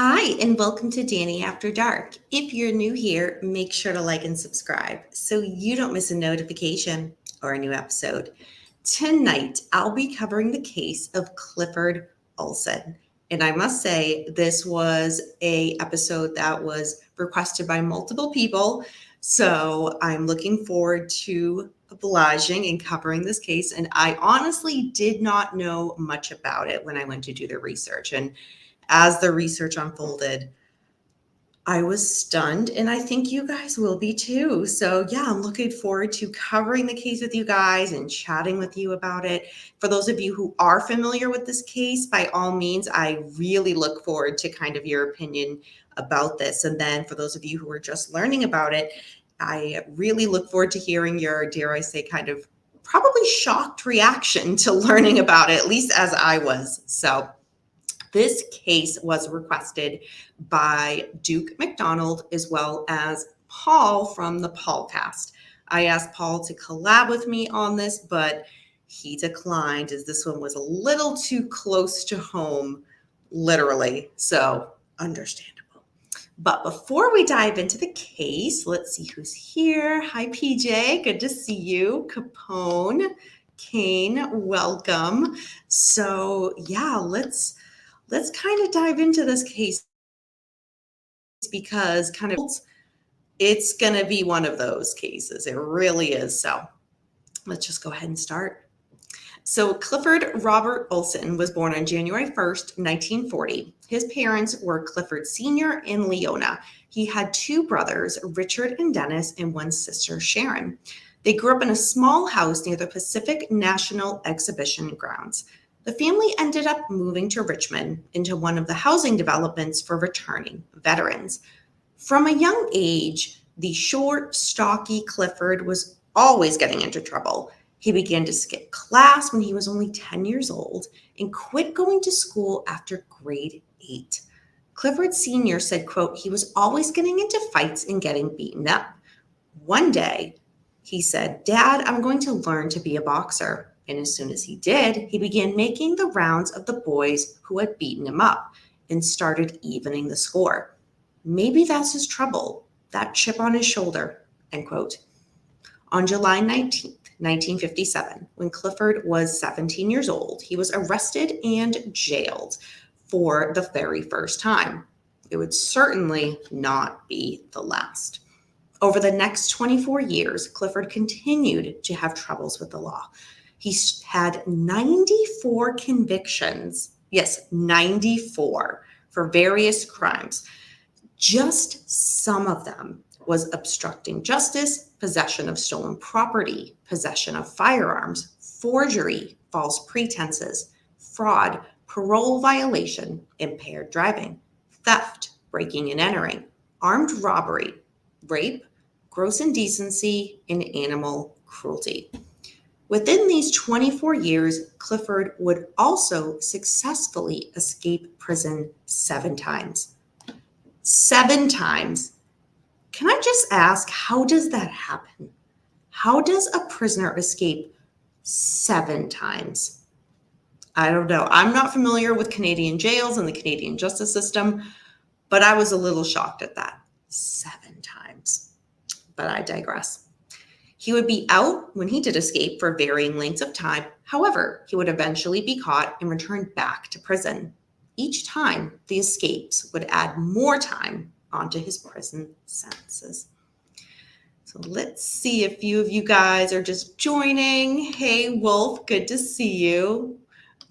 Hi, and welcome to Danny After Dark. If you're new here, make sure to like and subscribe so you don't miss a notification or a new episode. Tonight, I'll be covering the case of Clifford Olson. And I must say, this was a episode that was requested by multiple people. So I'm looking forward to obliging and covering this case. And I honestly did not know much about it when I went to do the research. And as the research unfolded, I was stunned, and I think you guys will be too. So, yeah, I'm looking forward to covering the case with you guys and chatting with you about it. For those of you who are familiar with this case, by all means, I really look forward to kind of your opinion about this. And then for those of you who are just learning about it, I really look forward to hearing your, dare I say, kind of probably shocked reaction to learning about it, at least as I was. So, this case was requested by Duke McDonald as well as Paul from the Paulcast. I asked Paul to collab with me on this, but he declined as this one was a little too close to home, literally. So understandable. But before we dive into the case, let's see who's here. Hi, PJ. Good to see you. Capone, Kane, welcome. So yeah, let's kind of dive into this case because kind of it's going to be one of those cases. It really is. So let's just go ahead and start. So Clifford Robert Olson was born on January 1st, 1940. His parents were Clifford Sr. and Leona. He had two brothers, Richard and Dennis, and one sister, Sharon. They grew up in a small house near the Pacific National Exhibition grounds. The family ended up moving to Richmond into one of the housing developments for returning veterans. From a young age, the short, stocky Clifford was always getting into trouble. He began to skip class when he was only 10 years old and quit going to school after grade 8. Clifford Sr. said, quote, he was always getting into fights and getting beaten up. One day, he said, Dad, I'm going to learn to be a boxer. And as soon as he did, he began making the rounds of the boys who had beaten him up and started evening the score. Maybe that's his trouble, that chip on his shoulder, end quote. On July 19th, 1957, when Clifford was 17 years old, he was arrested and jailed for the very first time. It would certainly not be the last. Over the next 24 years, Clifford continued to have troubles with the law. He had 94 convictions. Yes, 94 for various crimes. Just some of them was obstructing justice, possession of stolen property, possession of firearms, forgery, false pretenses, fraud, parole violation, impaired driving, theft, breaking and entering, armed robbery, rape, gross indecency, and animal cruelty. Within these 24 years, Clifford would also successfully escape prison 7 times. 7 times. Can I just ask, how does that happen? How does a prisoner escape 7 times? I don't know. I'm not familiar with Canadian jails and the Canadian justice system, but I was a little shocked at that. 7 times. But I digress. He would be out when he did escape for varying lengths of time. However, he would eventually be caught and returned back to prison. Each time, the escapes would add more time onto his prison sentences. So let's see if a few of you guys are just joining. Hey, Wolf, good to see you.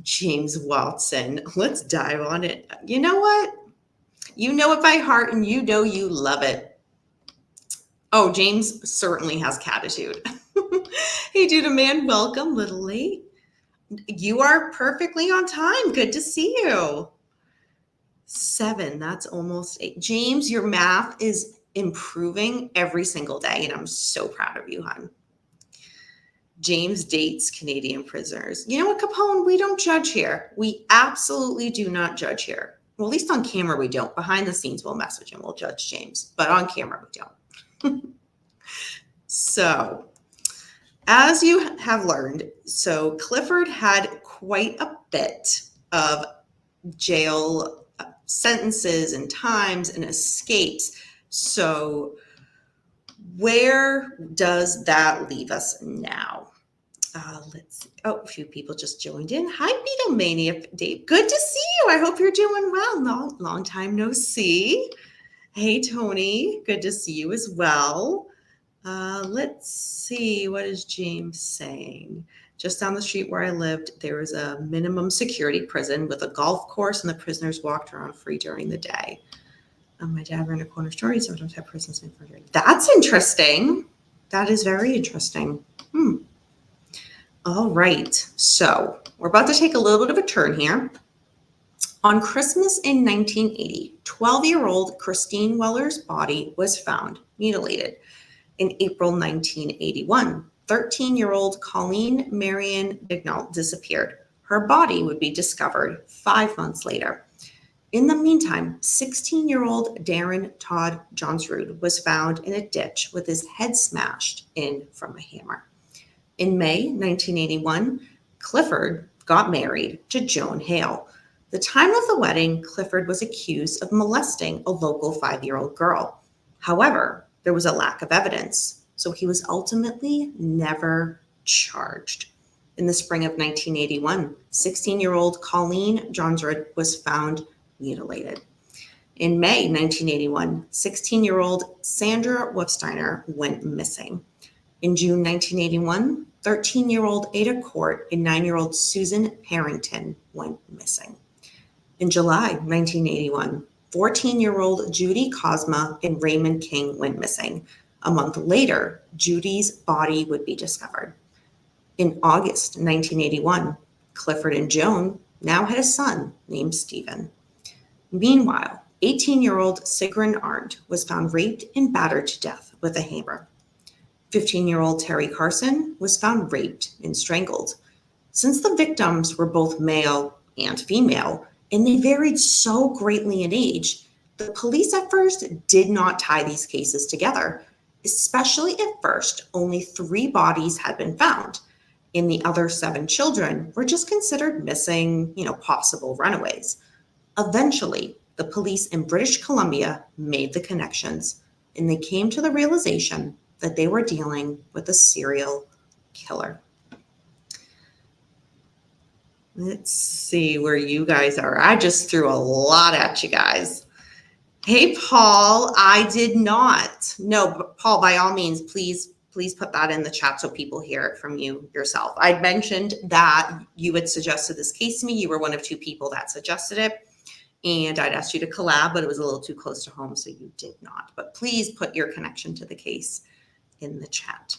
James Watson, let's dive on it. You know what? You know it by heart and you know you love it. Oh, James certainly has catitude. Hey, Duda Man, welcome. Little late. You are perfectly on time. Good to see you. 7, that's almost 8. James, your math is improving every single day, and I'm so proud of you, hon. James dates Canadian prisoners. You know what, Capone? We don't judge here. We absolutely do not judge here. Well, at least on camera we don't. Behind the scenes, we'll message and we'll judge James, but on camera we don't. So, as you have learned, so Clifford had quite a bit of jail sentences and times and escapes. So where does that leave us now? Let's see. Oh, a few people just joined in. Hi, Beatlemania Dave. Good to see you. I hope you're doing well. Long time no see. Hey, Tony. Good to see you as well. Let's see. What is James saying? Just down the street where I lived, there was a minimum security prison with a golf course, and the prisoners walked around free during the day. My dad ran a corner store. He sometimes had prisons in front of it. That's interesting. That is very interesting. All right. So we're about to take a little bit of a turn here. On Christmas in 1980, 12-year-old Christine Weller's body was found mutilated. In April 1981, 13-year-old Colleen Marion Bignall disappeared. Her body would be discovered 5 months later. In the meantime, 16-year-old Darren Todd Johnsrud was found in a ditch with his head smashed in from a hammer. In May 1981, Clifford got married to Joan Hale. The time of the wedding, Clifford was accused of molesting a local 5-year-old girl. However, there was a lack of evidence, so he was ultimately never charged. In the spring of 1981, 16-year-old Colleen Johnsrud was found mutilated. In May 1981, 16-year-old Sandra Wolfsteiner went missing. In June 1981, 13-year-old Ada Court and 9-year-old Susan Harrington went missing. In July 1981, 14-year-old Judy Cosma and Raymond King went missing. A month later, Judy's body would be discovered. In August 1981, Clifford and Joan now had a son named Stephen. Meanwhile, 18-year-old Sigrun Arndt was found raped and battered to death with a hammer. 15-year-old Terry Carson was found raped and strangled. Since the victims were both male and female, and they varied so greatly in age, the police at first did not tie these cases together, especially at first only 3 bodies had been found, and the other 7 children were just considered missing, possible runaways. Eventually, the police in British Columbia made the connections, and they came to the realization that they were dealing with a serial killer. Let's see where you guys are. I just threw a lot at you guys. Hey, Paul, I did not. No, but Paul, by all means, please put that in the chat so people hear it from you yourself. I'd mentioned that you had suggested this case to me. You were one of 2 people that suggested it. And I'd asked you to collab, but it was a little too close to home, so you did not. But please put your connection to the case in the chat.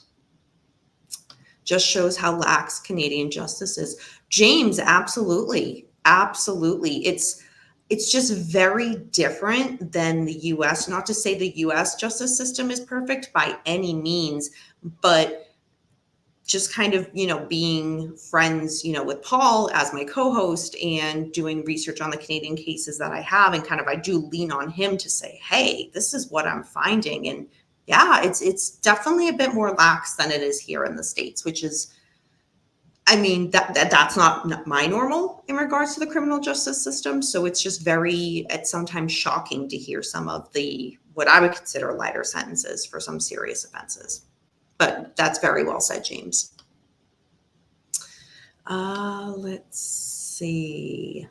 Just shows how lax Canadian justice is. James, absolutely. It's just very different than the US. Not to say the US justice system is perfect by any means, but just kind of, being friends, with Paul as my co-host and doing research on the Canadian cases that I have. And kind of, I do lean on him to say, hey, this is what I'm finding. And yeah, it's definitely a bit more lax than it is here in the States, which is, that's not my normal in regards to the criminal justice system. So it's just it's sometimes shocking to hear some of what I would consider lighter sentences for some serious offenses. But that's very well said, James. Let's see.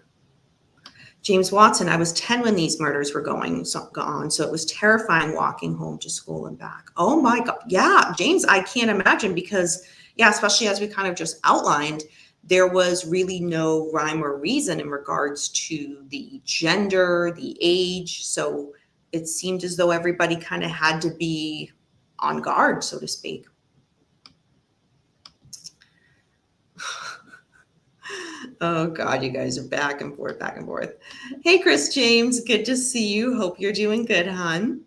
James Watson, I was 10 when these murders were going on, so it was terrifying walking home to school and back. Oh my God. Yeah, James, I can't imagine because, especially as we kind of just outlined, there was really no rhyme or reason in regards to the gender, the age. So it seemed as though everybody kind of had to be on guard, so to speak. Oh God, you guys are back and forth. Hey, Chris James, good to see you. Hope you're doing good, hon.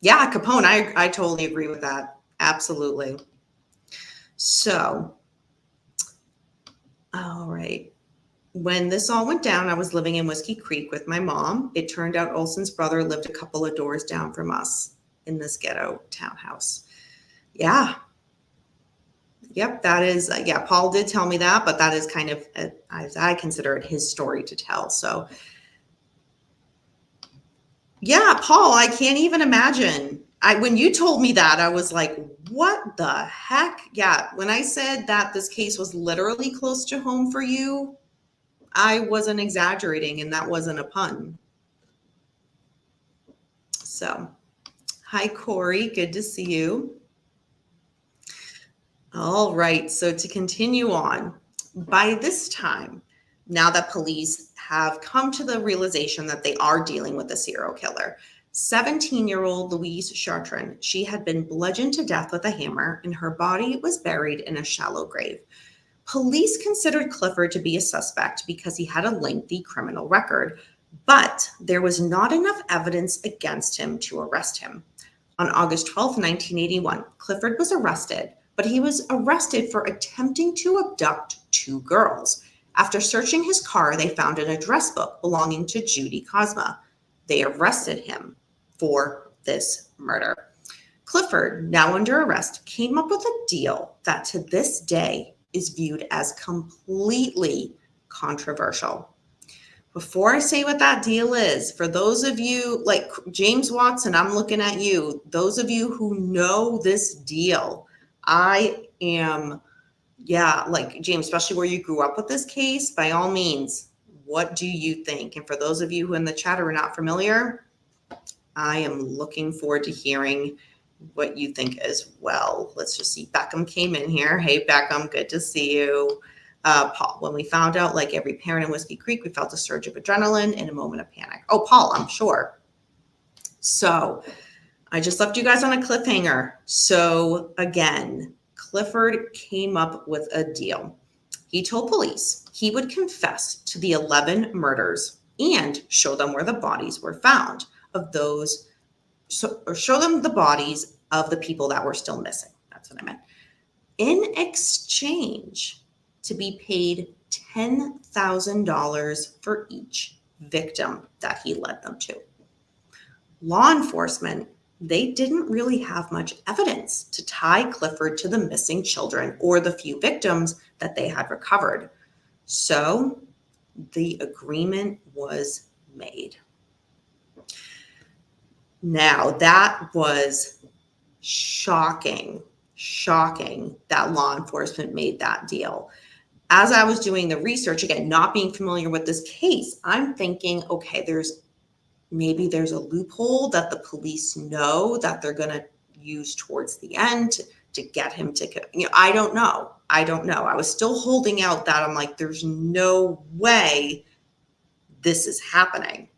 Yeah, Capone, I totally agree with that. Absolutely. So, all right. When this all went down, I was living in Whiskey Creek with my mom. It turned out Olson's brother lived a couple of doors down from us in this ghetto townhouse. Yeah. Yep, that is, yeah, Paul did tell me that, but that is kind of, as I consider it, his story to tell. So, yeah, Paul, I can't even imagine. When you told me that, I was like, what the heck? Yeah, when I said that this case was literally close to home for you, I wasn't exaggerating, and that wasn't a pun. So, hi, Corey. Good to see you. All right. So, to continue on, by this time, now that police have come to the realization that they are dealing with a serial killer, 17-year-old Louise Chartrand, she had been bludgeoned to death with a hammer, and her body was buried in a shallow grave. Police considered Clifford to be a suspect because he had a lengthy criminal record, but there was not enough evidence against him to arrest him. On August 12, 1981, Clifford was arrested, but he was arrested for attempting to abduct two girls. After searching his car, they found an address book belonging to Judy Cosma. They arrested him for this murder. Clifford, now under arrest, came up with a deal that to this day is viewed as completely controversial. Before I say what that deal is, for those of you like James Watson, I'm looking at you. Those of you who know this deal, I am, yeah, like James, especially where you grew up with this case, by all means, what do you think? And for those of you who in the chat are not familiar, I am looking forward to hearing what you think as well. Let's just see. Beckham came in here. Hey, Beckham, good to see you. Paul, when we found out, like every parent in Whiskey Creek, we felt a surge of adrenaline and a moment of panic. Oh, Paul, I'm sure. So I just left you guys on a cliffhanger. So again, Clifford came up with a deal. He told police he would confess to the 11 murders and show them where the bodies were found of those, or show them the bodies of the people that were still missing. That's what I meant. In exchange, to be paid $10,000 for each victim that he led them to. Law enforcement, they didn't really have much evidence to tie Clifford to the missing children or the few victims that they had recovered. So the agreement was made. Now, that was shocking that law enforcement made that deal. As I was doing the research, again, not being familiar with this case, I'm thinking, okay, maybe there's a loophole that the police know that they're going to use towards the end to get him to, I don't know. I was still holding out that I'm like, there's no way this is happening.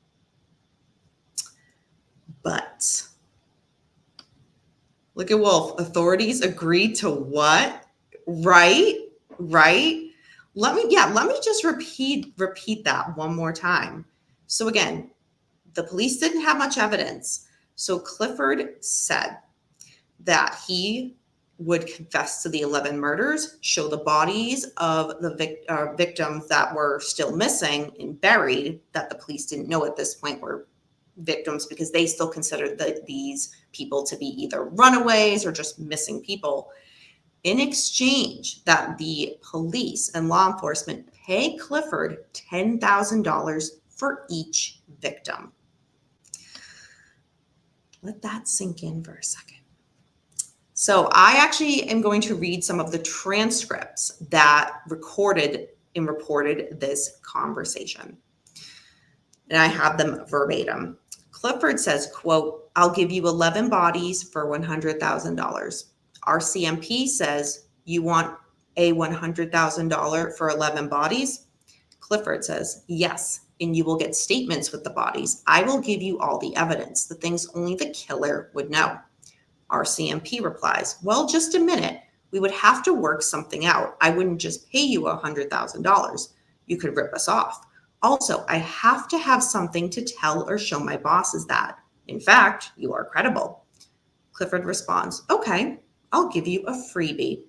But look at Wolf. Authorities agreed to what? Right? Let me just repeat that one more time. So again, the police didn't have much evidence. So Clifford said that he would confess to the 11 murders, show the bodies of the victims that were still missing and buried, that the police didn't know at this point were victims because they still considered these people to be either runaways or just missing people. In exchange, that the police and law enforcement pay Clifford $10,000 for each victim. Let that sink in for a second. So I actually am going to read some of the transcripts that reported this conversation. And I have them verbatim. Clifford says, quote, "I'll give you 11 bodies for $100,000. RCMP says, you want a $100,000 for 11 bodies? Clifford says, yes, and you will get statements with the bodies. I will give you all the evidence, the things only the killer would know. RCMP replies, well, just a minute. We would have to work something out. I wouldn't just pay you $100,000. You could rip us off. Also, I have to have something to tell or show my bosses that, in fact, you are credible. Clifford responds, okay, I'll give you a freebie.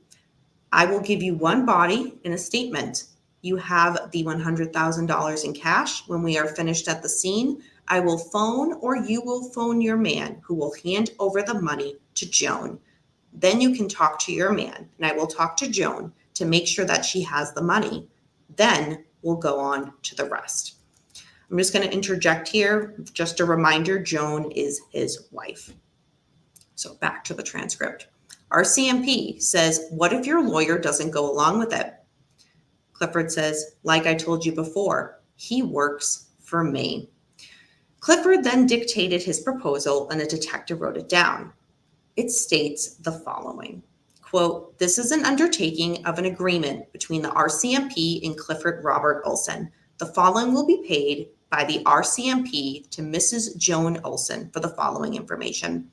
I will give you one body and a statement. You have the $100,000 in cash. When we are finished at the scene, I will phone or you will phone your man who will hand over the money to Joan. Then you can talk to your man, and I will talk to Joan to make sure that she has the money. Then we'll go on to the rest. I'm just going to interject here. Just a reminder, Joan is his wife. So back to the transcript. Our CMP says, what if your lawyer doesn't go along with it? Clifford says, like I told you before, he works for me. Clifford then dictated his proposal and a detective wrote it down. It states the following, quote, this is an undertaking of an agreement between the RCMP and Clifford Robert Olson. The following will be paid by the RCMP to Mrs. Joan Olson for the following information.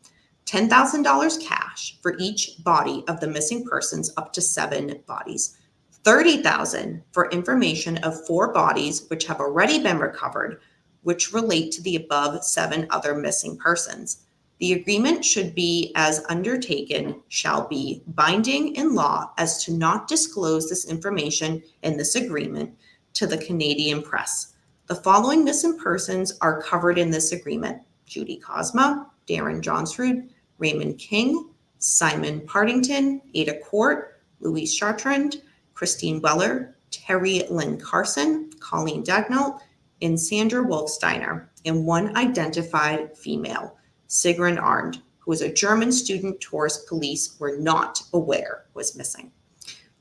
$10,000 cash for each body of the missing persons up to 7 bodies. $30,000 for information of 4 bodies which have already been recovered, which relate to the above 7 other missing persons. The agreement should be as undertaken shall be binding in law as to not disclose this information in this agreement to the Canadian press. The following missing persons are covered in this agreement: Judy Cosma, Darren Johnsrud, Raymond King, Simon Partington, Ada Court, Louise Chartrand, Christine Weller, Terry Lynn Carson, Colleen Dagnall, and Sandra Wolfsteiner, and 1 identified female, Sigrun Arndt, who was a German student tourist police were not aware was missing.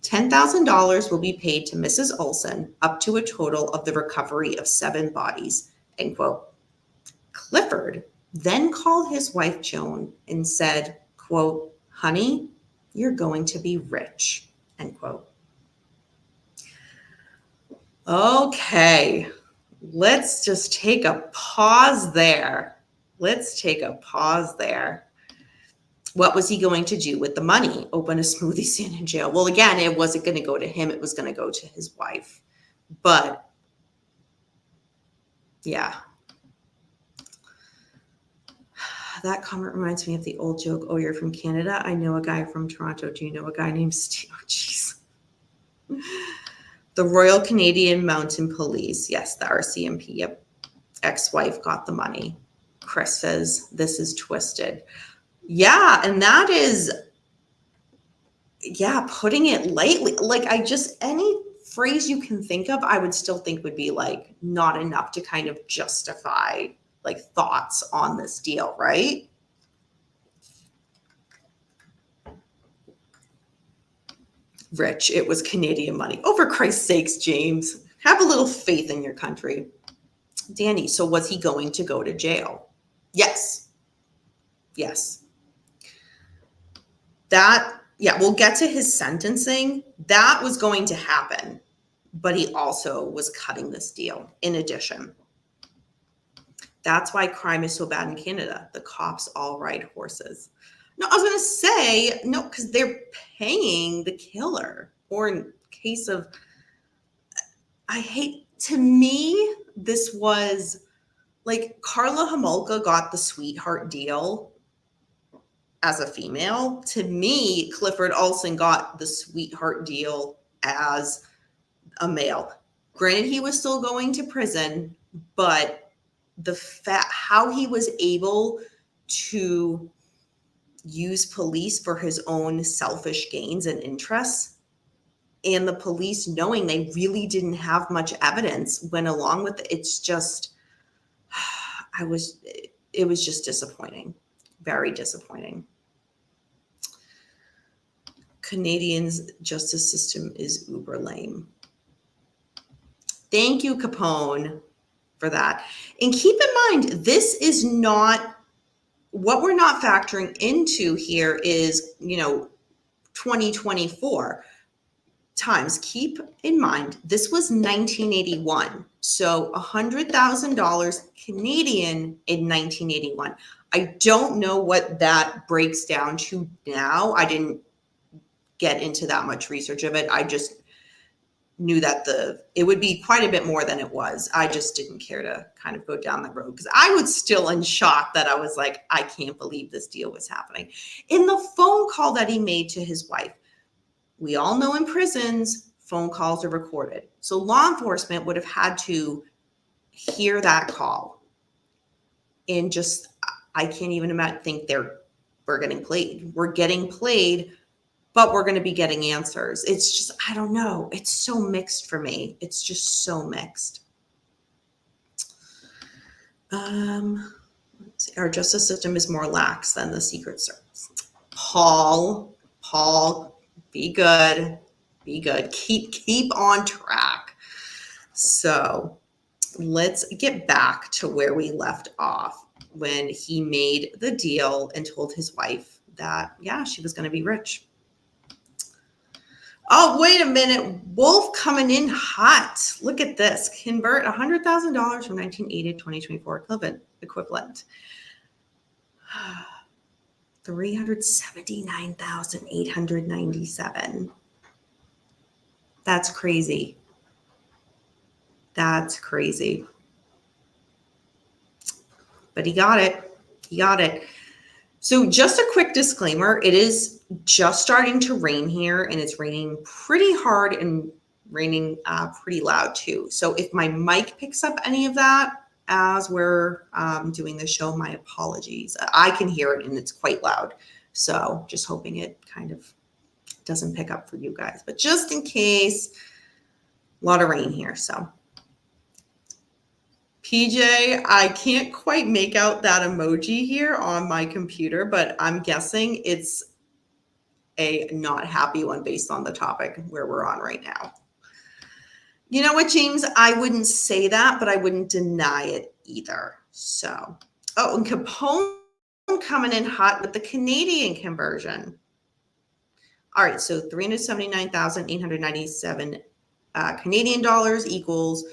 $10,000 will be paid to Mrs. Olson up to a total of the recovery of 7 bodies, end quote. Clifford then called his wife Joan and said, quote, honey, you're going to be rich, end quote. Okay, let's just take a pause there. What was he going to do with the money? Open a smoothie stand in jail? Well, again, it wasn't going to go to him. It was going to go to his wife. But yeah. That comment reminds me of the old joke, oh, you're from Canada? I know a guy from Toronto. Do you know a guy named Steve? Oh, jeez. The Royal Canadian Mounted Police. Yes, the RCMP. Yep. Ex-wife got the money. Chris says, this is twisted. Yeah, and that is, putting it lightly. Like, any phrase you can think of, I would still think would be like not enough to kind of justify like thoughts on this deal, right? Rich, it was Canadian money. Oh, for Christ's sakes, James, have a little faith in your country. Danny, so was he going to go to jail? Yes. We'll get to his sentencing. That was going to happen, but he also was cutting this deal in addition. That's why crime is so bad in Canada. The cops all ride horses. No, I was going to say, no, because they're paying the killer. Or in case of, to me, this was like Karla Homolka got the sweetheart deal as a female. To me, Clifford Olson got the sweetheart deal as a male. Granted, he was still going to prison, but how he was able to use police for his own selfish gains and interests, and the police knowing they really didn't have much evidence went along with it. It's just, it was just disappointing. Very disappointing. Canadians' justice system is uber lame. Thank you, Capone, for that. And keep in mind, this is not, what we're not factoring into here is, 2024 times. Keep in mind, this was 1981. So $100,000 Canadian in 1981. I don't know what that breaks down to now. I didn't get into that much research of it. I just knew that it would be quite a bit more than it was. I just didn't care to kind of go down the road because I was still in shock that I was like, I can't believe this deal was happening. In the phone call that he made to his wife, we all know in prisons, phone calls are recorded. So law enforcement would have had to hear that call. And just, I can't even think they're we're getting played. We're getting played, but we're going to be getting answers. It's just, I don't know. It's so mixed for me. It's just so mixed. Let's see. Our justice system is more lax than the Secret Service. Paul, be good. Be good. Keep on track. So let's get back to where we left off when he made the deal and told his wife that, yeah, she was going to be rich. Oh, wait a minute. Wolf coming in hot. Look at this. Convert $100,000 from 1980 to 2024 equivalent. $379,897. That's crazy. That's crazy. But he got it. He got it. So just a quick disclaimer, it is just starting to rain here, and it's raining pretty hard and raining pretty loud too. So if my mic picks up any of that as we're doing the show, my apologies. I can hear it and it's quite loud. So just hoping it kind of doesn't pick up for you guys. But just in case, a lot of rain here. So PJ, I can't quite make out that emoji here on my computer, but I'm guessing it's a not happy one based on the topic where we're on right now. You know what, James? I wouldn't say that, but I wouldn't deny it either. So, oh, and Capone coming in hot with the Canadian conversion. All right, so 379,897 Canadian dollars equals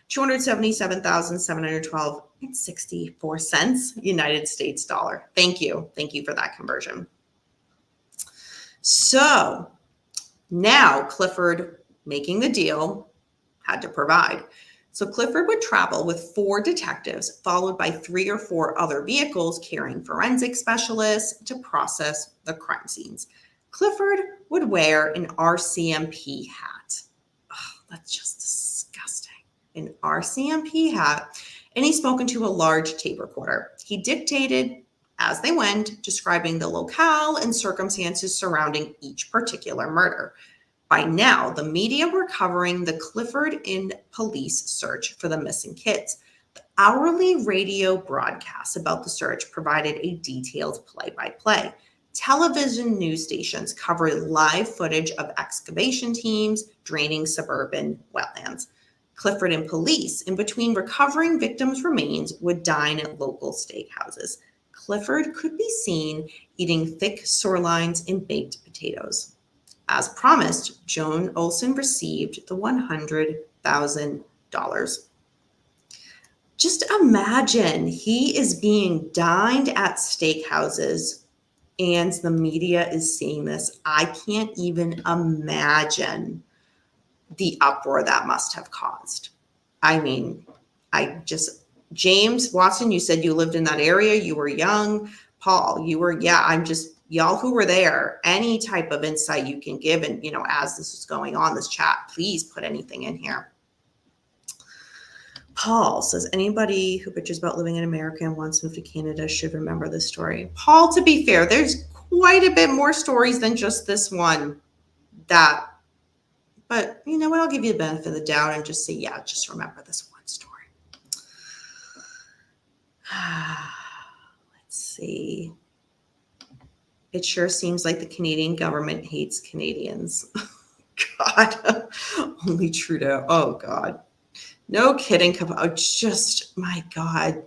277,712.64 United States dollar. Thank you. Thank you for that conversion. So now Clifford, making the deal, had to provide. So Clifford would travel with 4 detectives, followed by 3 or 4 other vehicles carrying forensic specialists to process the crime scenes. Clifford would wear an RCMP hat. Oh, that's just disgusting. An RCMP hat, and he spoke into a large tape recorder. He dictated as they went, describing the locale and circumstances surrounding each particular murder. By now, the media were covering the Clifford and police search for the missing kids. The hourly radio broadcasts about the search provided a detailed play-by-play. Television news stations covered live footage of excavation teams draining suburban wetlands. Clifford and police, in between recovering victims' remains, would dine at local steakhouses. Clifford could be seen eating thick sirloins and baked potatoes. As promised, Joan Olson received the $100,000. Just imagine he is being dined at steakhouses and the media is seeing this. I can't even imagine the uproar that must have caused. I mean, James Watson, you said you lived in that area. You were young. Paul, you were, y'all who were there, any type of insight you can give. And, as this is going on, this chat, please put anything in here. Paul says, anybody who bitches about living in America and wants to move to Canada should remember this story. Paul, to be fair, there's quite a bit more stories than just this one but you know what? I'll give you the benefit of the doubt and just say, yeah, just remember this one story. Let's see. It sure seems like the Canadian government hates Canadians. God, only Trudeau. Oh, God. No kidding. Oh, just, my God.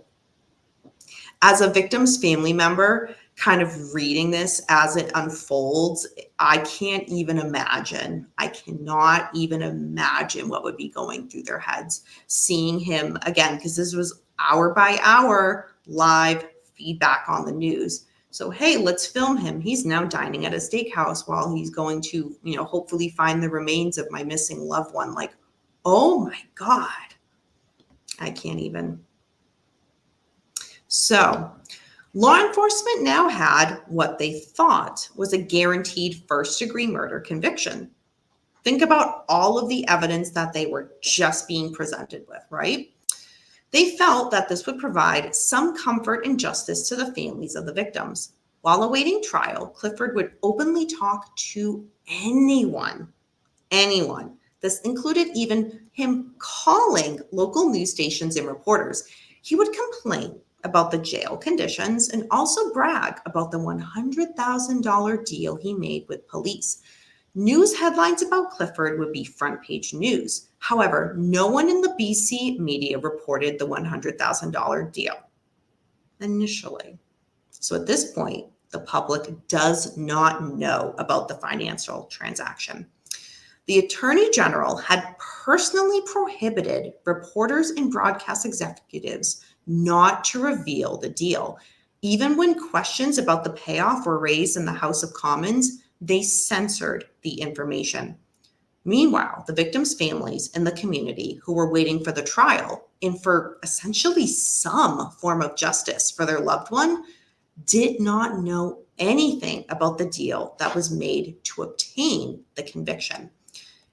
As a victim's family member, kind of reading this as it unfolds, I can't even imagine. I cannot even imagine what would be going through their heads. Seeing him again, because this was hour by hour live feedback on the news. So, hey, let's film him. He's now dining at a steakhouse while he's going to, hopefully find the remains of my missing loved one. Like, oh my God. I can't even. So, law enforcement now had what they thought was a guaranteed first-degree murder conviction. Think about all of the evidence that they were just being presented with, right? They felt that this would provide some comfort and justice to the families of the victims. While awaiting trial, Clifford would openly talk to anyone. This included even him calling local news stations and reporters. He would complain about the jail conditions and also brag about the $100,000 deal he made with police. News headlines about Clifford would be front page news. However, no one in the BC media reported the $100,000 deal initially. So at this point, the public does not know about the financial transaction. The Attorney General had personally prohibited reporters and broadcast executives not to reveal the deal. Even when questions about the payoff were raised in the House of Commons, they censored the information. Meanwhile, the victims' families and the community who were waiting for the trial and for essentially some form of justice for their loved one did not know anything about the deal that was made to obtain the conviction.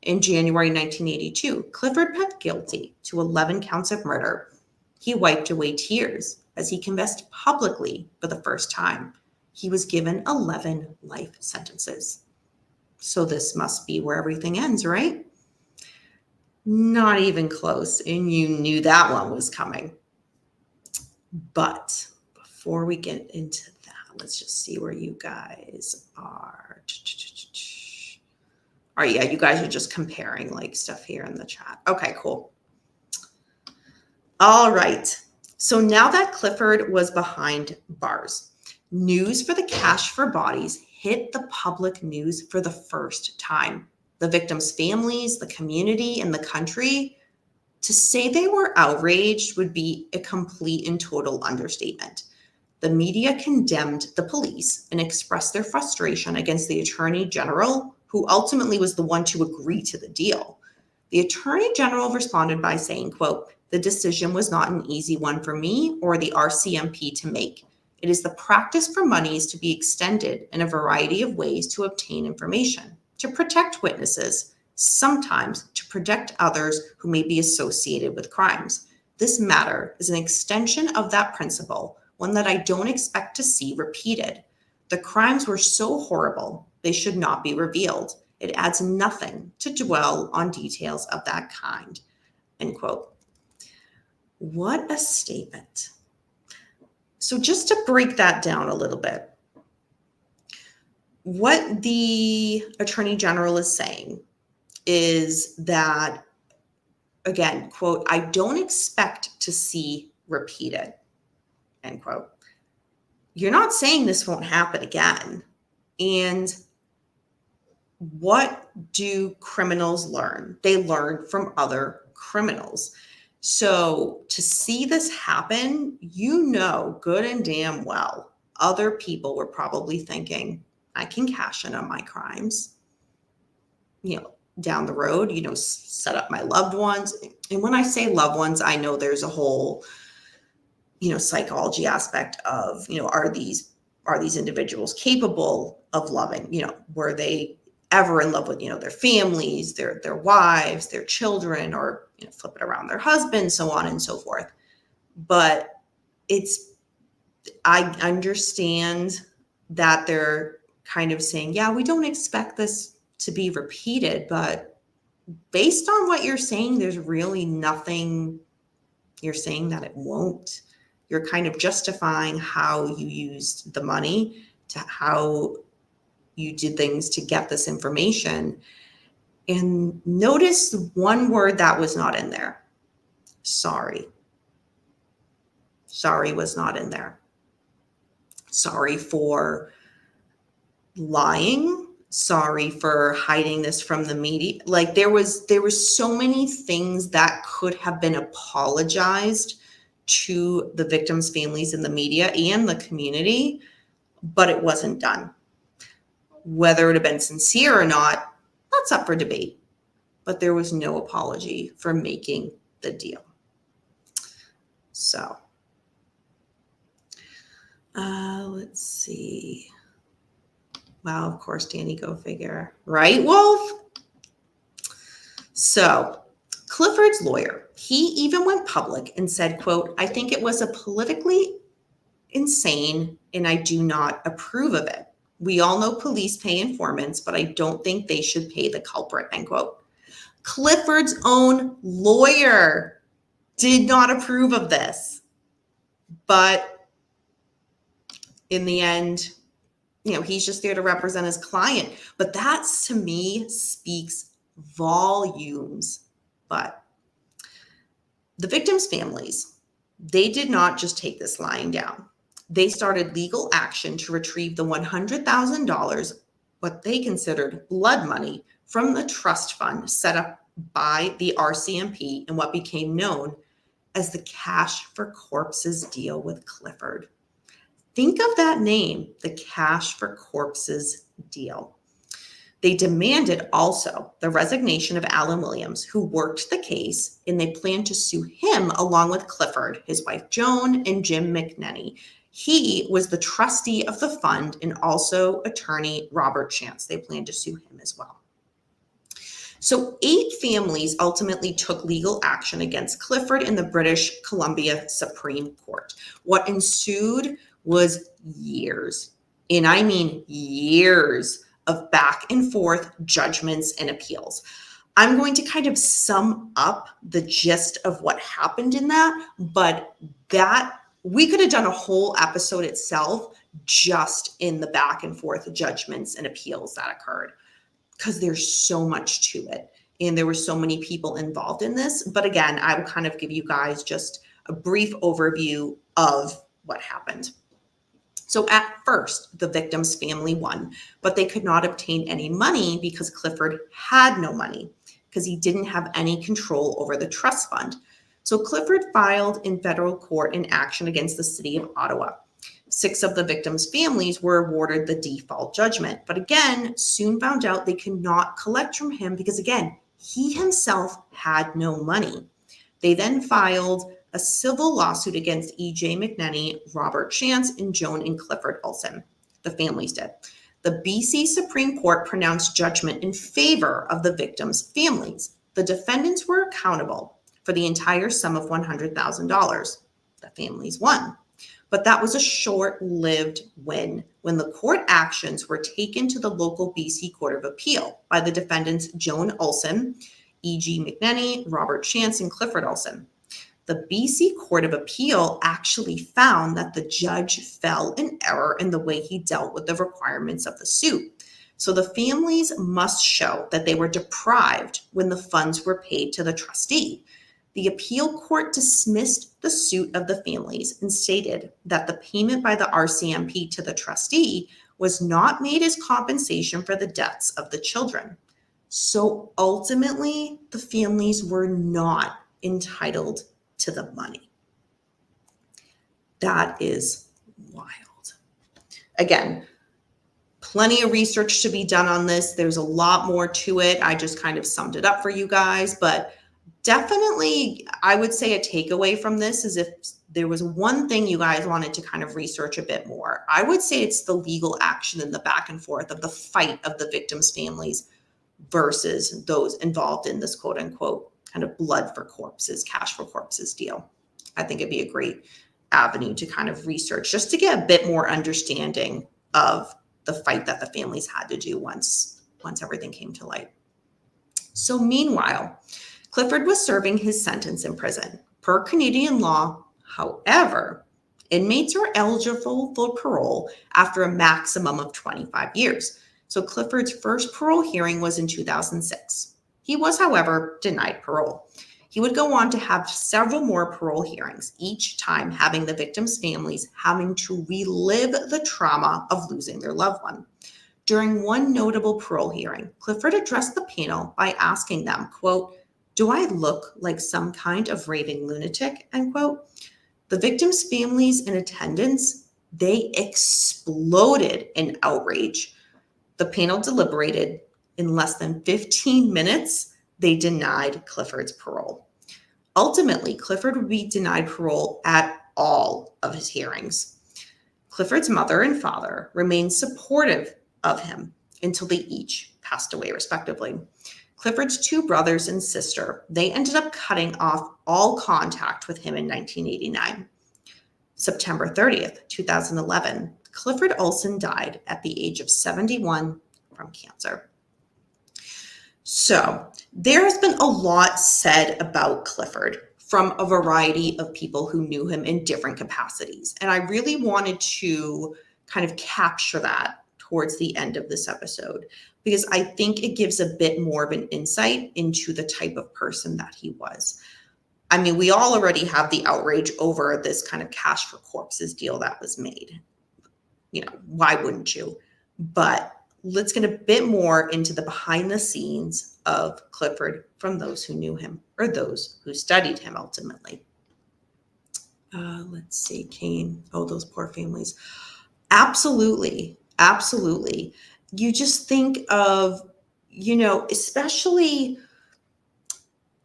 In January 1982, Clifford pled guilty to 11 counts of murder. He wiped away tears as he confessed publicly for the first time. He was given 11 life sentences. So this must be where everything ends, right? Not even close, and you knew that one was coming. But before we get into that, let's just see where you guys are. All right, yeah, you guys are just comparing like stuff here in the chat. Okay, cool. All right. So now that Clifford was behind bars, news for the cash for bodies hit the public news for the first time. The victims' families, the community, and the country, to say they were outraged would be a complete and total understatement. The media condemned the police and expressed their frustration against the Attorney General, who ultimately was the one to agree to the deal. The Attorney General responded by saying, quote, "The decision was not an easy one for me or the RCMP to make. It is the practice for monies to be extended in a variety of ways to obtain information, to protect witnesses, sometimes to protect others who may be associated with crimes. This matter is an extension of that principle, one that I don't expect to see repeated. The crimes were so horrible, they should not be revealed. It adds nothing to dwell on details of that kind." End quote. What a statement. So just to break that down a little bit, what the Attorney General is saying is that, again, quote, "I don't expect to see repeated," end quote. You're not saying this won't happen again. And what do criminals learn? They learn from other criminals. So to see this happen, you know good and damn well, other people were probably thinking, I can cash in on my crimes, down the road, set up my loved ones. And when I say loved ones, I know there's a whole, psychology aspect of, are these individuals capable of loving, were they ever in love with, their families, their wives, their children, or, flip it around, their husbands, so on and so forth. But I understand that they're kind of saying, yeah, we don't expect this to be repeated, but based on what you're saying, there's really nothing you're saying that it won't. You're kind of justifying how you used the money, to how you did things to get this information. And notice one word that was not in there. Sorry. Sorry was not in there. Sorry for lying. Sorry for hiding this from the media. Like there was so many things that could have been apologized to the victims' families in the media and the community, but it wasn't done. Whether it had been sincere or not, that's up for debate. But there was no apology for making the deal. So, let's see. Wow, of course, Danny, go figure. Right, Wolf? So, Clifford's lawyer, he even went public and said, quote, "I think it was a politically insane, and I do not approve of it. We all know police pay informants, but I don't think they should pay the culprit, end quote. Clifford's own lawyer did not approve of this. But in the end, he's just there to represent his client. But that, to me, speaks volumes. But the victims' families, they did not just take this lying down. They started legal action to retrieve the $100,000, what they considered blood money, from the trust fund set up by the RCMP and what became known as the Cash for Corpses deal with Clifford. Think of that name, the Cash for Corpses deal. They demanded also the resignation of Alan Williams, who worked the case, and they planned to sue him along with Clifford, his wife Joan, and Jim McNenny. He was the trustee of the fund and also attorney Robert Chance. They planned to sue him as well. So 8 families ultimately took legal action against Clifford in the British Columbia Supreme Court. What ensued was years, and I mean years, of back and forth judgments and appeals. I'm going to kind of sum up the gist of what happened in that, but that we could have done a whole episode itself just in the back and forth judgments and appeals that occurred, because there's so much to it and there were so many people involved in this. But again, I will kind of give you guys just a brief overview of what happened. So at first, the victim's family won, but they could not obtain any money because Clifford had no money, because he didn't have any control over the trust fund. So Clifford filed in federal court an action against the city of Ottawa. 6 of the victims' families were awarded the default judgment, but again, soon found out they could not collect from him because, again, he himself had no money. They then filed a civil lawsuit against E.J. McNenny, Robert Chance, and Joan and Clifford Olson. The families did. The BC Supreme Court pronounced judgment in favor of the victims' families. The defendants were accountable for the entire sum of $100,000. The families won. But that was a short-lived win when the court actions were taken to the local BC Court of Appeal by the defendants Joan Olson, E.G. McNenny, Robert Chance, and Clifford Olson. The BC Court of Appeal actually found that the judge fell in error in the way he dealt with the requirements of the suit. So the families must show that they were deprived when the funds were paid to the trustee. The appeal court dismissed the suit of the families and stated that the payment by the RCMP to the trustee was not made as compensation for the deaths of the children. So ultimately, the families were not entitled to the money. That is wild. Again, plenty of research to be done on this. There's a lot more to it. I just kind of summed it up for you guys, but definitely I would say a takeaway from this is if there was one thing you guys wanted to kind of research a bit more, I would say it's the legal action and the back and forth of the fight of the victims' families versus those involved in this quote unquote kind of blood for corpses, cash for corpses deal. I think it'd be a great avenue to kind of research just to get a bit more understanding of the fight that the families had to do once everything came to light. So meanwhile, Clifford was serving his sentence in prison. Per Canadian law, however, inmates are eligible for parole after a maximum of 25 years. So Clifford's first parole hearing was in 2006. He was, however, denied parole. He would go on to have several more parole hearings, each time having the victims' families having to relive the trauma of losing their loved one. During one notable parole hearing, Clifford addressed the panel by asking them, quote, "Do I look like some kind of raving lunatic?" End quote. The victims' families in attendance, they exploded in outrage. The panel deliberated. In less than 15 minutes, they denied Clifford's parole. Ultimately, Clifford would be denied parole at all of his hearings. Clifford's mother and father remained supportive of him until they each passed away, respectively. Clifford's 2 brothers and sister, they ended up cutting off all contact with him in 1989. September 30th, 2011, Clifford Olson died at the age of 71 from cancer. So there has been a lot said about Clifford from a variety of people who knew him in different capacities. And I really wanted to kind of capture that towards the end of this episode, because I think it gives a bit more of an insight into the type of person that he was. I mean, we all already have the outrage over this kind of cash for corpses deal that was made. You know, why wouldn't you? But let's get a bit more into the behind the scenes of Clifford from those who knew him or those who studied him ultimately. Let's see, Kane. Oh, those poor families. Absolutely. Absolutely. You just think of, you know, especially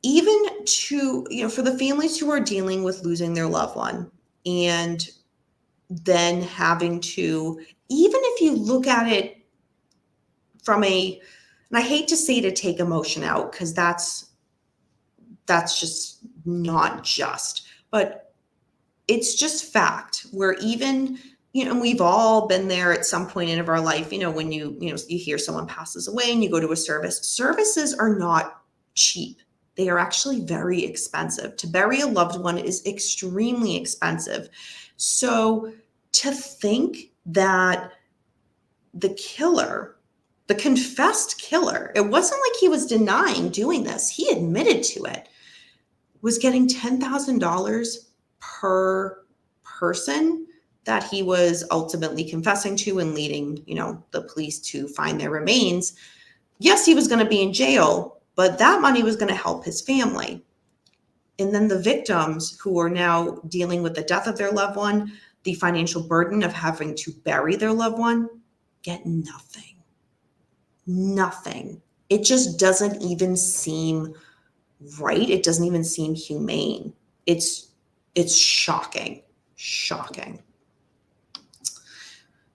even to, you know, for the families who are dealing with losing their loved one and then having to, even if you look at it from and I hate to say to take emotion out, because that's just not just, but it's just fact where even, you know, and we've all been there at some point in our life, you know, when you hear someone passes away and you go to a services are not cheap. They are actually very expensive. To bury a loved one is extremely expensive. So to think that the killer, the confessed killer, it wasn't like he was denying doing this. He admitted to it, was getting $10,000 per person that he was ultimately confessing to and leading, you know, the police to find their remains. Yes, he was going to be in jail, but that money was going to help his family. And then the victims who are now dealing with the death of their loved one, the financial burden of having to bury their loved one, get nothing. Nothing. It just doesn't even seem right. It doesn't even seem humane. It's shocking.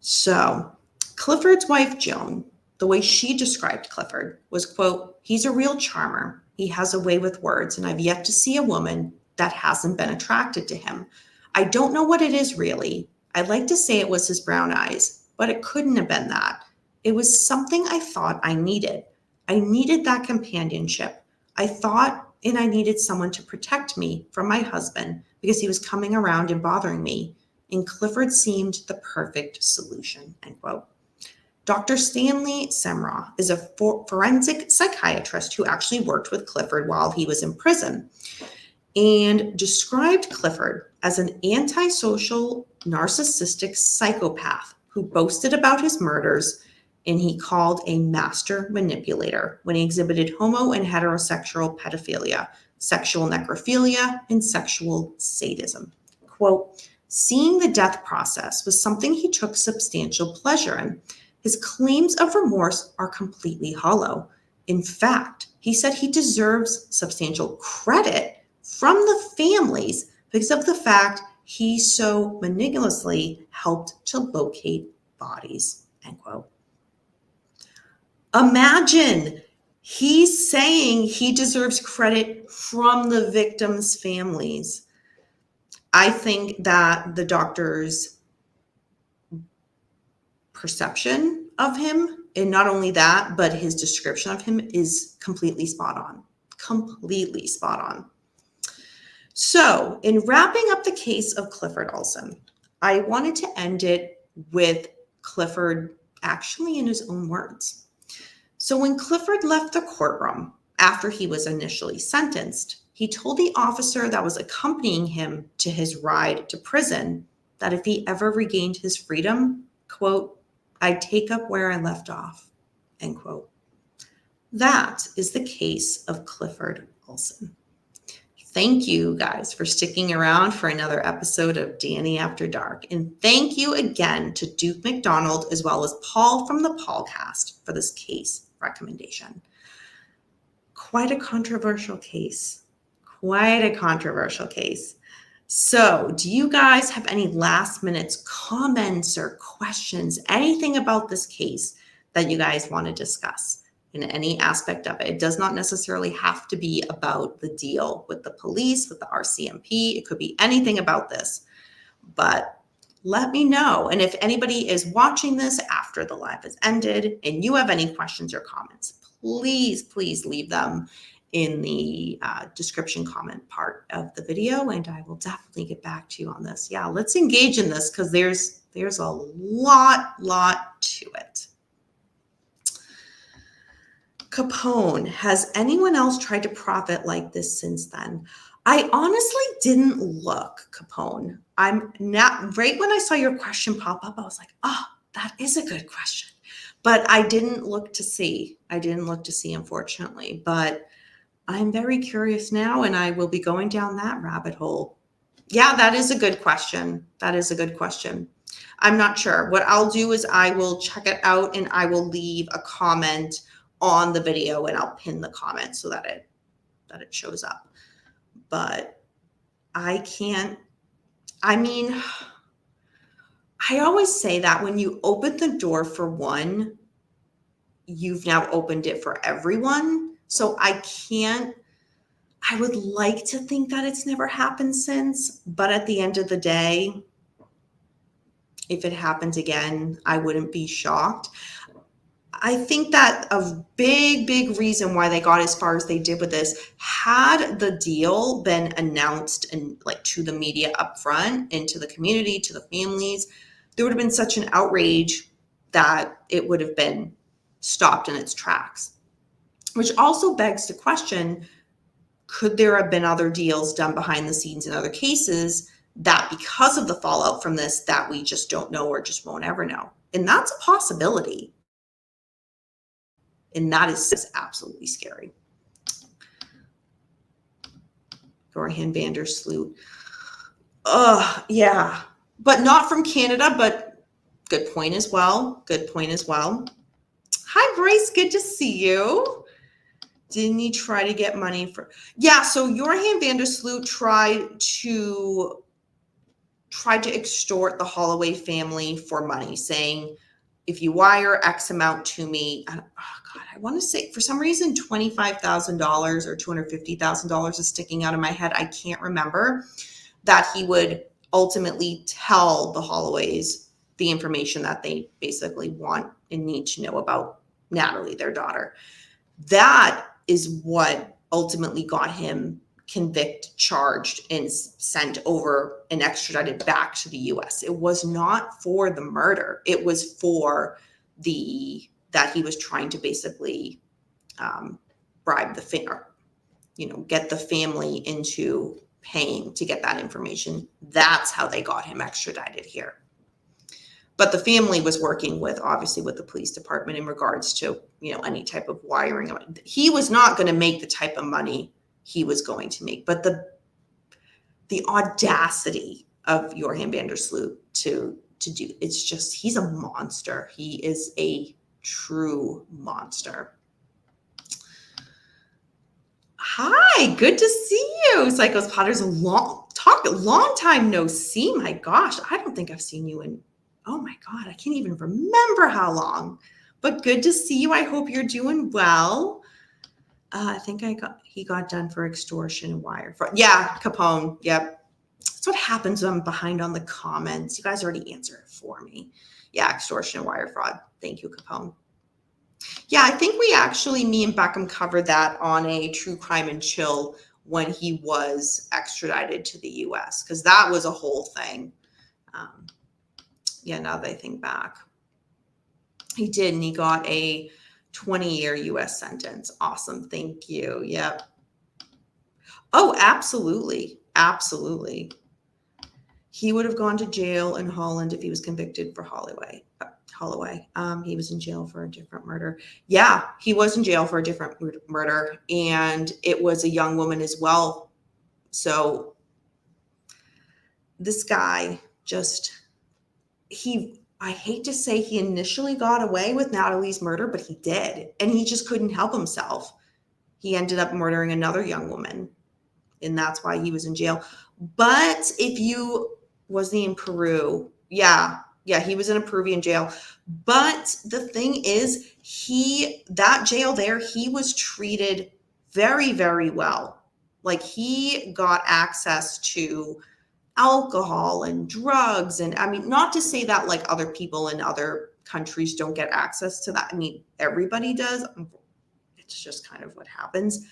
So Clifford's wife, Joan, the way she described Clifford was, quote, "He's a real charmer. He has a way with words, and I've yet to see a woman that hasn't been attracted to him. I don't know what it is really. I'd like to say it was his brown eyes, but it couldn't have been that. It was something I thought I needed. I needed that companionship. I thought I needed someone to protect me from my husband because he was coming around and bothering me. And Clifford seemed the perfect solution," end quote. Dr. Stanley Semrau is a forensic psychiatrist who actually worked with Clifford while he was in prison and described Clifford as an antisocial, narcissistic psychopath who boasted about his murders, and he called a master manipulator when he exhibited homo and heterosexual pedophilia, sexual necrophilia, and sexual sadism. Quote, "Seeing the death process was something he took substantial pleasure in. His claims of remorse are completely hollow. In fact, he said he deserves substantial credit from the families because of the fact he so meticulously helped to locate bodies," end quote. Imagine he's saying he deserves credit from the victims' families. I think that the doctor's perception of him, and not only that, but his description of him is completely spot on. Completely spot on. So, in wrapping up the case of Clifford Olson, I wanted to end it with Clifford actually in his own words. So when Clifford left the courtroom after he was initially sentenced, he told the officer that was accompanying him to his ride to prison that if he ever regained his freedom, quote, "I'd take up where I left off," end quote. That is the case of Clifford Olson. Thank you guys for sticking around for another episode of Danny After Dark. And thank you again to Duke McDonald as well as Paul from the Paulcast for this case recommendation. Quite a controversial case. Quite a controversial case. So do you guys have any last minute comments or questions, anything about this case that you guys want to discuss in any aspect of it? It does not necessarily have to be about the deal with the police, with the RCMP. It could be anything about this. But let me know. And if anybody is watching this after the live has ended and you have any questions or comments, please leave them in the description comment part of the video, and I will definitely get back to you on this. Yeah, let's engage in this because there's a lot to it. Capone, has anyone else tried to profit like this since then? I honestly didn't look, Capone. I'm not, right when I saw your question pop up, I was like, oh, that is a good question. But I didn't look to see. Unfortunately. But I'm very curious now, and I will be going down that rabbit hole. Yeah, that is a good question. I'm not sure. What I'll do is I will check it out and I will leave a comment on the video, and I'll pin the comment so that it shows up. But I always say that when you open the door for one, you've now opened it for everyone. So I would like to think that it's never happened since, but at the end of the day, if it happens again, I wouldn't be shocked. I think that a big reason why they got as far as they did with this, had the deal been announced and like to the media up front and to the community, to the families, there would have been such an outrage that it would have been stopped in its tracks. Which also begs to question, could there have been other deals done behind the scenes in other cases that because of the fallout from this that we just don't know or just won't ever know? And that's a possibility. And that is absolutely scary. Johan van der Sloot. Yeah. But not from Canada, but good point as well. Hi, Grace. Good to see you. Didn't he try to get money for? Yeah, so Johan van der Sloot tried to extort the Holloway family for money, saying, if you wire X amount to me, I want to say for some reason $25,000 or $250,000 is sticking out of my head. I can't remember, that he would ultimately tell the Holloways the information that they basically want and need to know about Natalie, their daughter. That is what ultimately got him convicted, charged, and sent over and extradited back to the US. It was not for the murder. It was for that he was trying to basically bribe the get the family into paying to get that information. That's how they got him extradited here. But the family was working obviously with the police department in regards to, any type of wiring. He was not going to make the type of money he was going to make, but the audacity of Johan van der Sloot to do, it's just, he's a monster. He is a true monster. Hi, good to see you. Psychos Potter's long time no see. My gosh, I don't think I've seen you in, oh my God, I can't even remember how long, but good to see you. I hope you're doing well. I think he got done for extortion and wire fraud. Yeah, Capone. Yep. That's what happens when I'm behind on the comments. You guys already answered it for me. Yeah, extortion and wire fraud. Thank you, Capone. Yeah, I think me and Beckham covered that on a True Crime and Chill when he was extradited to the US, because that was a whole thing. Yeah, now that I think back. He did, and he got a 20-year US sentence. Awesome. Thank you. Yep. Oh, absolutely. Absolutely. He would have gone to jail in Holland if he was convicted for Holloway. He was in jail for a different murder. Yeah, he was in jail for a different murder, and it was a young woman as well. So this guy I hate to say he initially got away with Natalie's murder, but he did. And he just couldn't help himself. He ended up murdering another young woman, and that's why he was in jail. But was he in Peru? Yeah, he was in a Peruvian jail. But the thing is, that jail there, he was treated very, very well. Like, he got access to alcohol and drugs. And I mean, not to say that like other people in other countries don't get access to that. I mean, everybody does. It's just kind of what happens.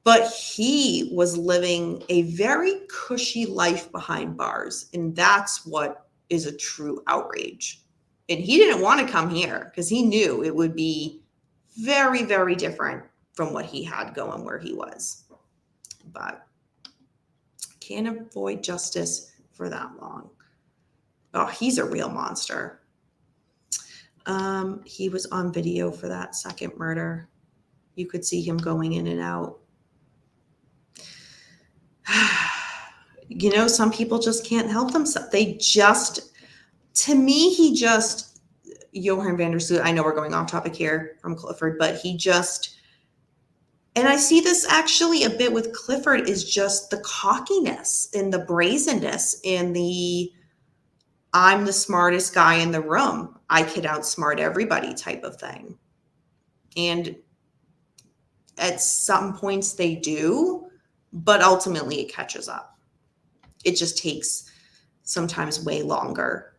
But he was living a very cushy life behind bars. And that's what is a true outrage. And he didn't want to come here because he knew it would be very, very different from what he had going where he was. But can't avoid justice for that long. Oh, he's a real monster. He was on video for that second murder. You could see him going in and out. You know, some people just can't help themselves. They just, to me, Johan van der Sloot, I know we're going off topic here from Clifford, but he just, and I see this actually a bit with Clifford, is just the cockiness and the brazenness and the I'm the smartest guy in the room. I could outsmart everybody type of thing. And at some points they do, but ultimately it catches up. It just takes sometimes way longer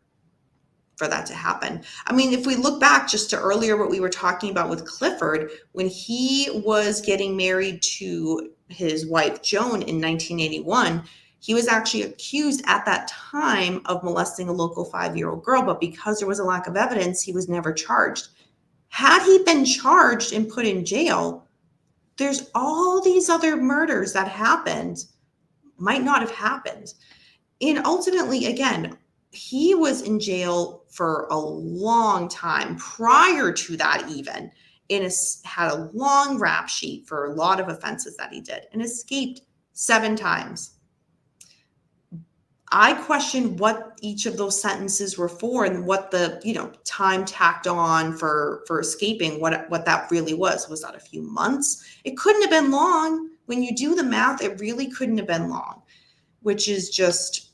for that to happen. I mean, if we look back just to earlier, what we were talking about with Clifford, when he was getting married to his wife, Joan, in 1981, he was actually accused at that time of molesting a local 5-year-old girl, but because there was a lack of evidence, he was never charged. Had he been charged and put in jail, there's all these other murders that happened, might not have happened. And ultimately, again, he was in jail for a long time prior to that even, and had a long rap sheet for a lot of offenses that he did and escaped 7 times. I question what each of those sentences were for and what the, time tacked on for escaping, what that really was. Was that a few months? It couldn't have been long. When you do the math, it really couldn't have been long, which is just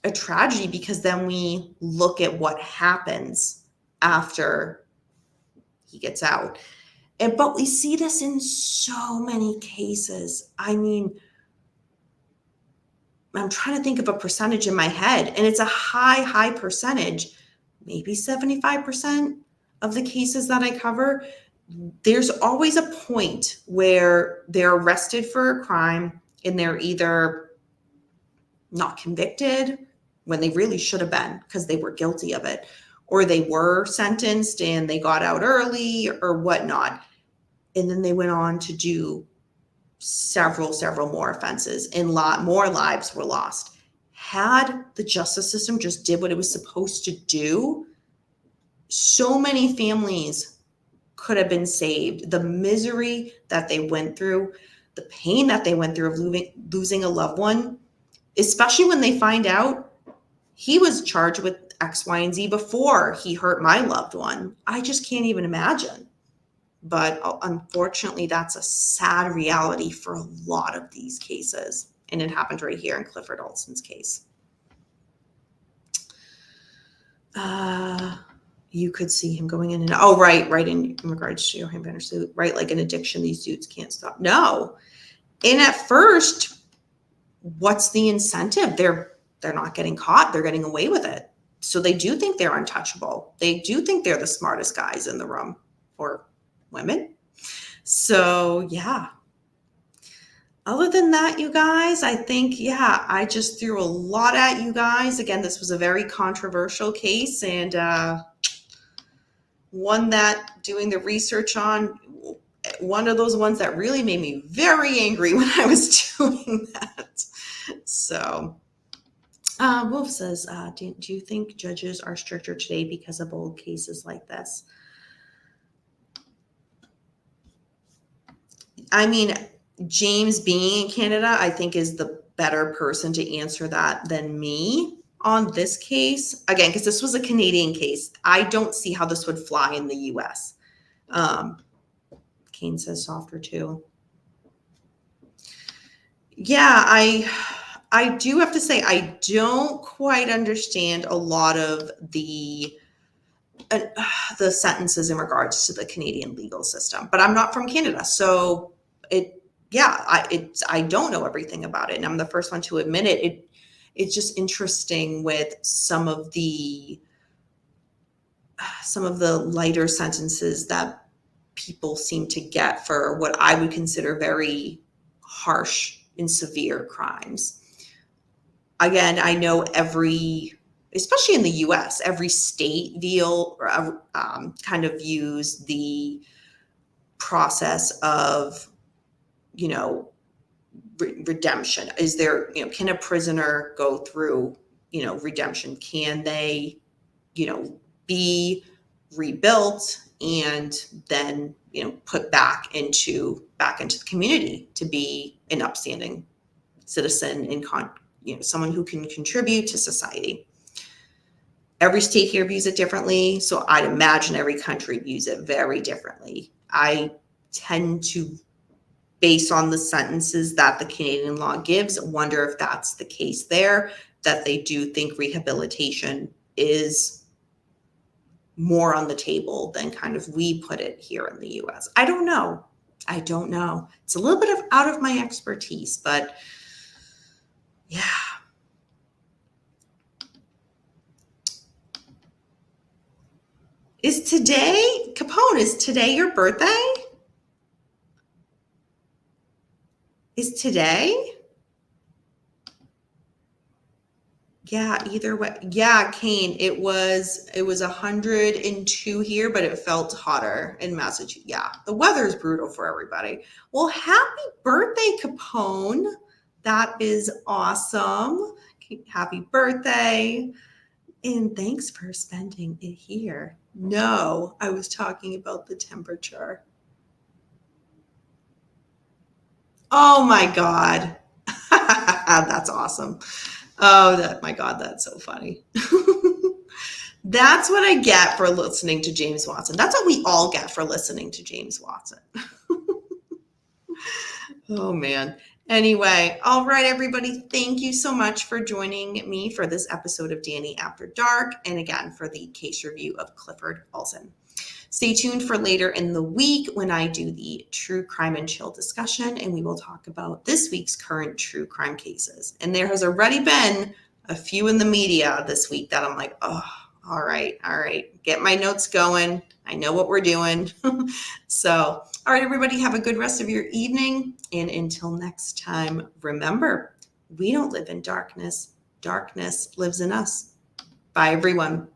a tragedy, because then we look at what happens after he gets out. But we see this in so many cases. I mean, I'm trying to think of a percentage in my head, and it's a high percentage, maybe 75% of the cases that I cover. There's always a point where they're arrested for a crime and they're either not convicted when they really should have been because they were guilty of it, or they were sentenced and they got out early or whatnot. And then they went on to do several more offenses, and a lot more lives were lost. Had the justice system just did what it was supposed to do, so many families could have been saved. The misery that they went through, the pain that they went through of losing a loved one, especially when they find out he was charged with X, Y, and Z before he hurt my loved one. I just can't even imagine. But unfortunately, that's a sad reality for a lot of these cases. And it happened right here in Clifford Olson's case. You could see him going in and right in regards to Johan van der Sloot, right? Like an addiction, these dudes can't stop. No. And at first, what's the incentive? They're not getting caught. They're getting away with it. So they do think they're untouchable. They do think they're the smartest guys in the room, or women. So yeah. Other than that, you guys, I think, I just threw a lot at you guys. Again, this was a very controversial case, and one that, doing the research on, one of those ones that really made me very angry when I was doing that. So Wolf says, do you think judges are stricter today because of old cases like this? I mean, James, being in Canada, I think is the better person to answer that than me on this case. Again, because this was a Canadian case. I don't see how this would fly in the US. Kane says softer too. Yeah, I do have to say, I don't quite understand a lot of the sentences in regards to the Canadian legal system, but I'm not from Canada. So I don't know everything about it. And I'm the first one to admit it. it's just interesting with some of the lighter sentences that people seem to get for what I would consider very harsh and severe crimes. Again, I know especially in the US, every state kind of views the process of, redemption. Is there, can a prisoner go through, redemption? Can they, be rebuilt and then, put back into the community to be an upstanding citizen and someone who can contribute to society? Every state here views it differently, so I'd imagine every country views it very differently. I tend to, based on the sentences that the Canadian law gives, wonder if that's the case there, that they do think rehabilitation is more on the table than kind of we put it here in the US. I don't know. It's a little bit out of my expertise, but yeah. Capone, is today your birthday? Is today? Yeah, either way. Yeah, Kane, it was 102 here, but it felt hotter in Massachusetts. Yeah, the weather's brutal for everybody. Well, happy birthday, Capone. That is awesome. Happy birthday. And thanks for spending it here. No, I was talking about the temperature. Oh my God. That's awesome. Oh, my God, that's so funny. That's what I get for listening to James Watson. That's what we all get for listening to James Watson. Oh, man. Anyway, all right, everybody. Thank you so much for joining me for this episode of Danny After Dark, and again, for the case review of Clifford Olson. Stay tuned for later in the week when I do the True Crime and Chill discussion, and we will talk about this week's current true crime cases. And there has already been a few in the media this week that I'm like, oh, all right, get my notes going. I know what we're doing. So, all right, everybody, have a good rest of your evening. And until next time, remember, we don't live in darkness. Darkness lives in us. Bye, everyone.